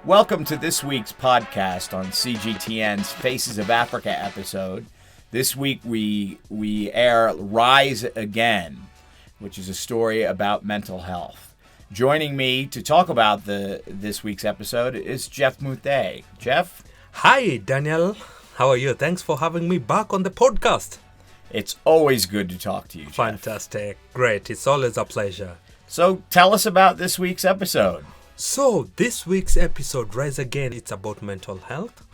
Welcome to this week's podcast on CGTN's Faces of Africa episode. This week we air Rise Again, which is a story about mental health. Joining me to talk about this week's episode is Jeff Muthee. Jeff? Hi, Daniel. How are you? Thanks for having me back on the podcast. It's always good to talk to you, Jeff. Fantastic. Great. It's always a pleasure. So tell us about this week's episode. So this week's episode, Rise Again, it's about mental health.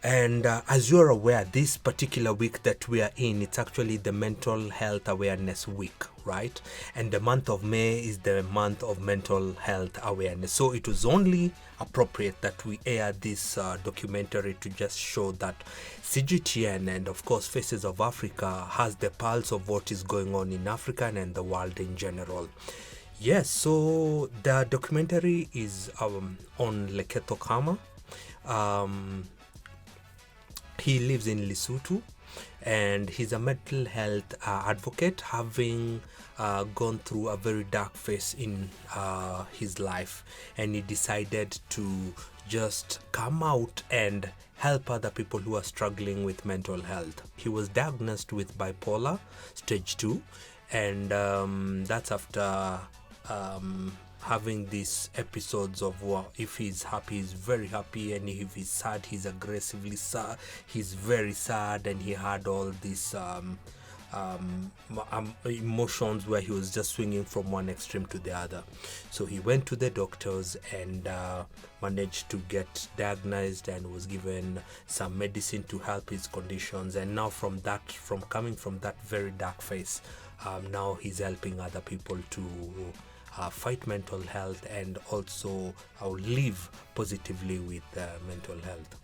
And as you're aware, this particular week that we are in, it's actually the Mental Health Awareness Week, right? And the month of May is the month of mental health awareness. So it was only appropriate that we air this documentary to just show that CGTN and of course Faces of Africa has the pulse of what is going on in Africa and the world in general. Yes, so the documentary is on Lekhetho Khama. He lives in Lesotho and he's a mental health advocate, having gone through a very dark phase in his life, and he decided to just come out and help other people who are struggling with mental health. He was diagnosed with bipolar stage 2, and that's after having these episodes of if he's happy, he's very happy, and if he's sad, he's aggressively sad. He's very sad, and he had all these emotions where he was just swinging from one extreme to the other. So he went to the doctors and managed to get diagnosed and was given some medicine to help his conditions. And now from coming from that very dark phase, now he's helping other people to fight mental health and also live positively with mental health.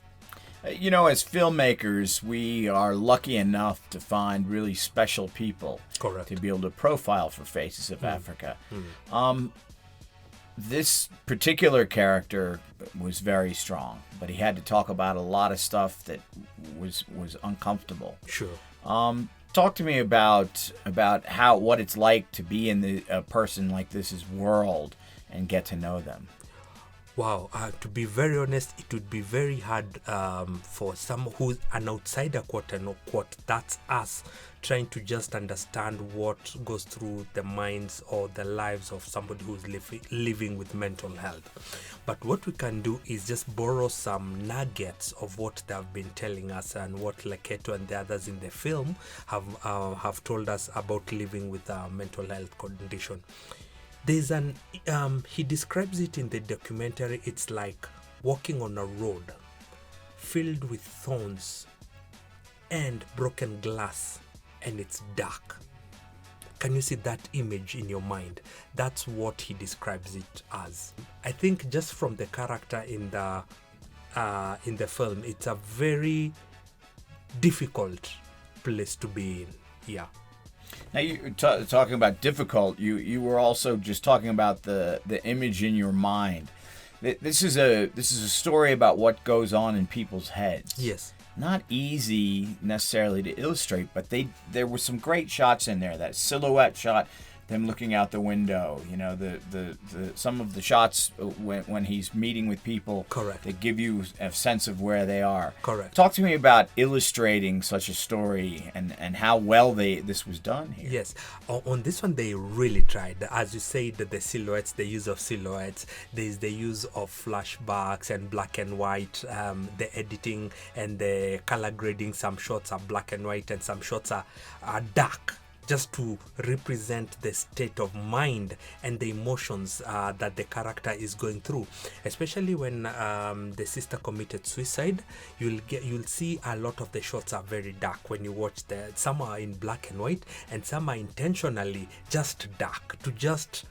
You know, as filmmakers, we are lucky enough to find really special people. Correct. To be able to profile for Faces of Africa. This particular character was very strong, but he had to talk about a lot of stuff that was uncomfortable. Sure. Talk to me about what it's like to be in a person like this's world and get to know them. Wow, to be very honest, it would be very hard for someone who's an outsider, quote unquote, that's us, trying to just understand what goes through the minds or the lives of somebody who's living with mental health. But what we can do is just borrow some nuggets of what they've been telling us and what Lekhetho and the others in the film have told us about living with a mental health condition. There's he describes it in the documentary, it's like walking on a road filled with thorns and broken glass, and it's dark. Can you see that image in your mind? That's what he describes it as. I think just from the character in the film, it's a very difficult place to be in. Yeah. Now, you talking about difficult. You were also just talking about the image in your mind. This is a story about what goes on in people's heads. Yes. Not easy necessarily to illustrate, but there were some great shots in there. That silhouette shot, them looking out the window. You know, the some of the shots when he's meeting with people. Correct. That give you a sense of where they are. Correct. Talk to me about illustrating such a story and how well this was done here. Yes, on this one they really tried. As you said, the silhouettes, the use of silhouettes, there's the use of flashbacks and black and white, the editing and the color grading. Some shots are black and white and some shots are dark, just to represent the state of mind and the emotions that the character is going through. Especially when the sister committed suicide, you'll see a lot of the shots are very dark when you watch some are in black and white and some are intentionally just dark to just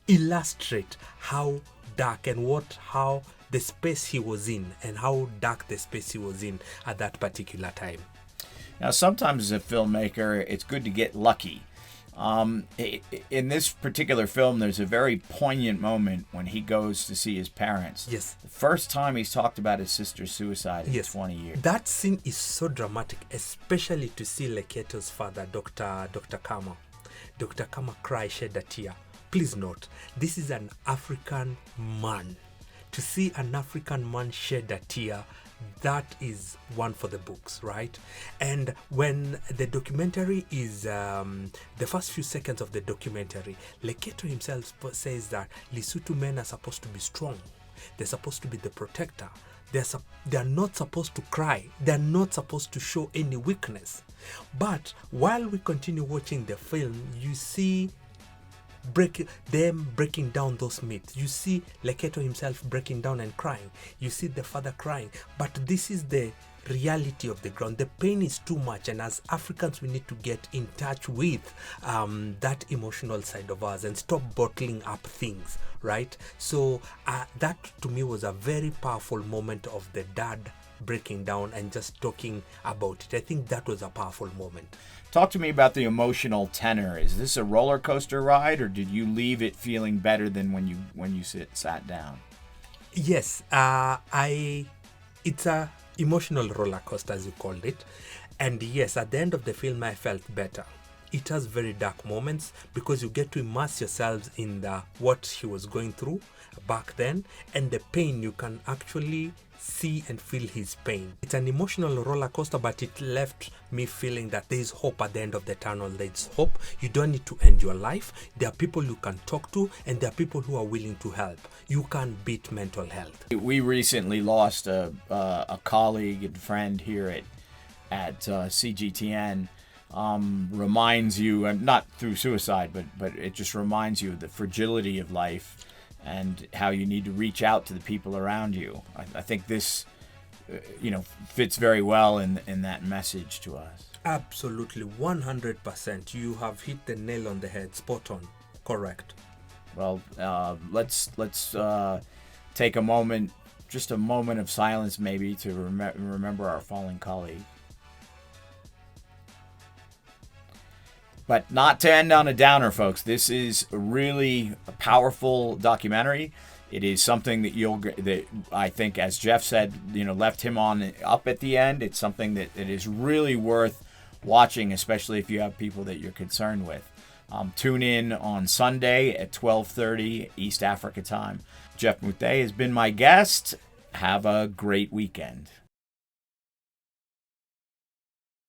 illustrate how dark and how the space he was in and how dark the space he was in at that particular time. Now, sometimes as a filmmaker, it's good to get lucky. In this particular film, there's a very poignant moment when he goes to see his parents. Yes. The first time he's talked about his sister's suicide in 20 years. That scene is so dramatic, especially to see Lekhetho's father, Dr. Khama. Dr. Khama shed a tear. Please note, this is an African man to see an African man shed a tear, that is one for the books, right? And when the documentary is the first few seconds of the documentary, Lekhetho himself says that Lesotho men are supposed to be strong. They're supposed to be the protector. They're not supposed to cry. They're not supposed to show any weakness. But while we continue watching the film, you see them breaking down those myths. You see Lekhetho himself breaking down and crying. You see the father crying. But this is the reality of the ground. The pain is too much, and as Africans we need to get in touch with that emotional side of us and stop bottling up things, right? So that to me was a very powerful moment of the dad breaking down and just talking about it. I think that was a powerful moment. Talk to me about the emotional tenor. Is this a roller coaster ride, or did you leave it feeling better than when you sat down? Yes, it's a emotional roller coaster, as you called it, and yes, at the end of the film I felt better. It has very dark moments because you get to immerse yourselves in what he was going through back then, and the pain. You can actually see and feel his pain. It's an emotional roller coaster, but it left me feeling that there is hope at the end of the tunnel. There is hope. You don't need to end your life. There are people you can talk to, and there are people who are willing to help. You can beat mental health. We recently lost a colleague and friend here at CGTN. Reminds you, not through suicide, but it just reminds you of the fragility of life and how you need to reach out to the people around you. I think this, fits very well in that message to us. Absolutely, 100%. You have hit the nail on the head. Spot on. Correct. Well, let's take a moment, just a moment of silence, maybe, to remember our fallen colleague. But not to end on a downer, folks. This is really a powerful documentary. It is something that I think, as Jeff said, left him on up at the end. It's something that it is really worth watching, especially if you have people that you're concerned with. Tune in on Sunday at 12:30 East Africa time. Jeff Muthee has been my guest. Have a great weekend.